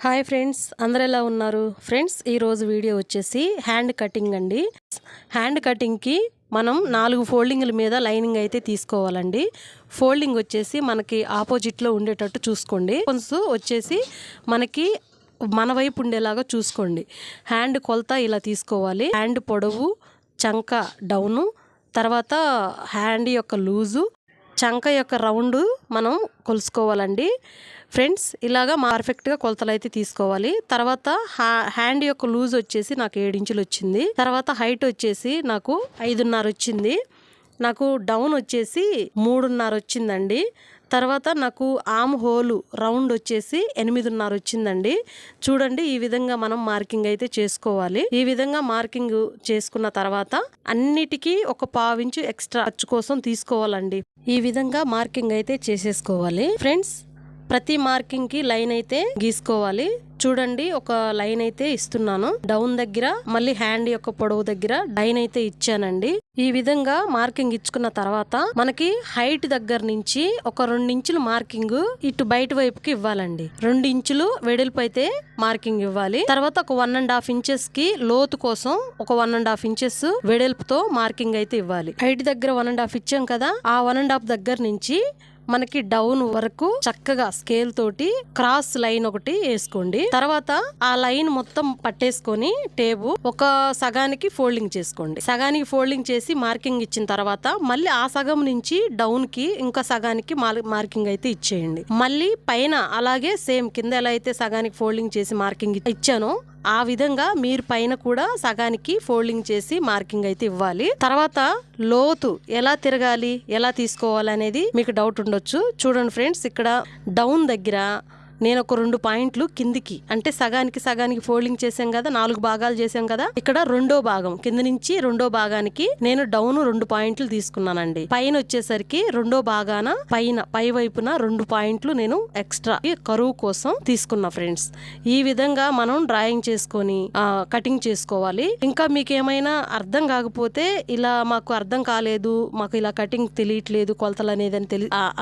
Hi friends, అందరూ ఎలా ఉన్నారు? ఫ్రెండ్స్, ఈరోజు వీడియో వచ్చేసి హ్యాండ్ కటింగ్ అండి. హ్యాండ్ కటింగ్కి మనం 4 ఫోల్డింగ్ల మీద లైనింగ్ అయితే తీసుకోవాలండి. ఫోల్డింగ్ వచ్చేసి మనకి ఆపోజిట్లో ఉండేటట్టు చూసుకోండి. కొంచెం వచ్చేసి మనకి మన వైపు ఉండేలాగా చూసుకోండి. హ్యాండ్ కొలత ఇలా తీసుకోవాలి. హ్యాండ్ పొడవు, చంక డౌను, తర్వాత హ్యాండ్ యొక్క లూజు, చంక యొక్క రౌండ్ మనం కొలుసుకోవాలండి. ఫ్రెండ్స్, ఇలాగా పర్ఫెక్ట్గా కొలతలు అయితే తీసుకోవాలి. తర్వాత హ్యాండ్ యొక్క లూజ్ వచ్చేసి నాకు 7 ఇంచులు వచ్చింది. తర్వాత హైట్ వచ్చేసి నాకు 5.5 వచ్చింది. నాకు డౌన్ వచ్చేసి 3.5 వచ్చిందండి. తర్వాత నాకు ఆమ్ హోలు రౌండ్ వచ్చేసి 8.5 వచ్చిందండి. చూడండి, ఈ విధంగా మనం మార్కింగ్ అయితే చేసుకోవాలి. ఈ విధంగా మార్కింగ్ చేసుకున్న తర్వాత అన్నిటికీ ఒక 1/2 ఇంచు ఎక్స్ట్రా ఖర్చు కోసం తీసుకోవాలండి. ఈ విధంగా మార్కింగ్ అయితే చేసేసుకోవాలి. ఫ్రెండ్స్, ప్రతి మార్కింగ్ కి లైన్ అయితే గీసుకోవాలి. చూడండి, ఒక లైన్ అయితే ఇస్తున్నాను. డౌన్ దగ్గర మళ్ళీ హ్యాండ్ యొక్క పొడవు దగ్గర లైన్ అయితే ఇచ్చానండి. ఈ విధంగా మార్కింగ్ ఇచ్చుకున్న తర్వాత మనకి హైట్ దగ్గర నుంచి ఒక 2 ఇంచులు మార్కింగ్ ఇటు బయట వైపుకి ఇవ్వాలండి. 2 ఇంచులు వెడల్పు అయితే మార్కింగ్ ఇవ్వాలి. తర్వాత ఒక 1.5 ఇంచెస్ కి లోతు కోసం ఒక 1.5 ఇంచెస్ వెడల్పుతో మార్కింగ్ అయితే ఇవ్వాలి. హైట్ దగ్గర 1.5 ఇచ్చాం కదా, ఆ 1.5 దగ్గర నుంచి మనకి డౌన్ వరకు చక్కగా స్కేల్ తోటి క్రాస్ లైన్ ఒకటి వేసుకోండి. తర్వాత ఆ లైన్ మొత్తం పట్టేసుకొని టేబు ఒక సగానికి ఫోల్డింగ్ చేసుకోండి. సగానికి ఫోల్డింగ్ చేసి మార్కింగ్ ఇచ్చిన తర్వాత మళ్ళీ ఆ సగం నుంచి డౌన్ కి ఇంకా సగానికి మార్కింగ్ అయితే ఇచ్చేయండి. మళ్ళీ పైన అలాగే సేమ్ కింద ఎలా అయితే సగానికి ఫోల్డింగ్ చేసి మార్కింగ్ ఇచ్చానో ఆ విధంగా మీరు పైన కూడా సగానికి ఫోల్డింగ్ చేసి మార్కింగ్ అయితే ఇవ్వాలి. తర్వాత లోతు ఎలా తిరగాలి, ఎలా తీసుకోవాలి అనేది మీకు డౌట్ ఉండొచ్చు. చూడండి ఫ్రెండ్స్, ఇక్కడ డౌన్ దగ్గర నేను ఒక 2 పాయింట్లు కిందికి, అంటే సగానికి ఫోల్డింగ్ చేసాం కదా, 4 భాగాలు చేసాం కదా, ఇక్కడ రెండో భాగం కింద నుంచి రెండో భాగానికి నేను డౌన్ 2 పాయింట్లు తీసుకున్నానండి. పైన వచ్చేసరికి రెండో భాగాన పై వైపున 2 పాయింట్లు నేను ఎక్స్ట్రా కరువు కోసం తీసుకున్నా. ఫ్రెండ్స్, ఈ విధంగా మనం డ్రాయింగ్ చేసుకొని కటింగ్ చేసుకోవాలి. ఇంకా మీకు ఏమైనా అర్థం కాకపోతే, ఇలా మాకు అర్థం కాలేదు, మాకు ఇలా కటింగ్ తెలియట్లేదు కొలతలు అనేది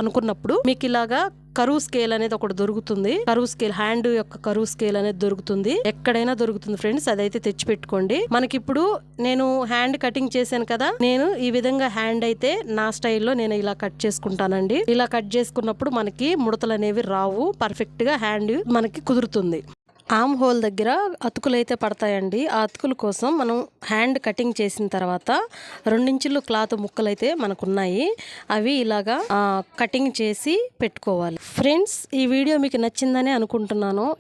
అనుకున్నప్పుడు మీకు ఇలాగా కరువు స్కేల్ అనేది ఒకటి దొరుకుతుంది. కరువు స్కేల్, హ్యాండ్ యొక్క కరువు స్కేల్ అనేది దొరుకుతుంది, ఎక్కడైనా దొరుకుతుంది ఫ్రెండ్స్. అదైతే తెచ్చి పెట్టుకోండి. మనకిప్పుడు నేను హ్యాండ్ కటింగ్ చేశాను కదా, నేను ఈ విధంగా హ్యాండ్ అయితే నా స్టైల్లో నేను ఇలా కట్ చేసుకుంటానండి. ఇలా కట్ చేసుకున్నప్పుడు మనకి ముడతలు అనేవి రావు, పర్ఫెక్ట్ గా హ్యాండ్ మనకి కుదురుతుంది. ఆమ్ హోల్ దగ్గర అతుకులు అయితే పడతాయండి. ఆ అతుకుల కోసం మనం హ్యాండ్ కటింగ్ చేసిన తర్వాత 2 ఇంచులు క్లాత్ ముక్కలు అయితే మనకున్నాయి, అవి ఇలాగా కటింగ్ చేసి పెట్టుకోవాలి. ఫ్రెండ్స్, ఈ వీడియో మీకు నచ్చిందని అనుకుంటున్నాను.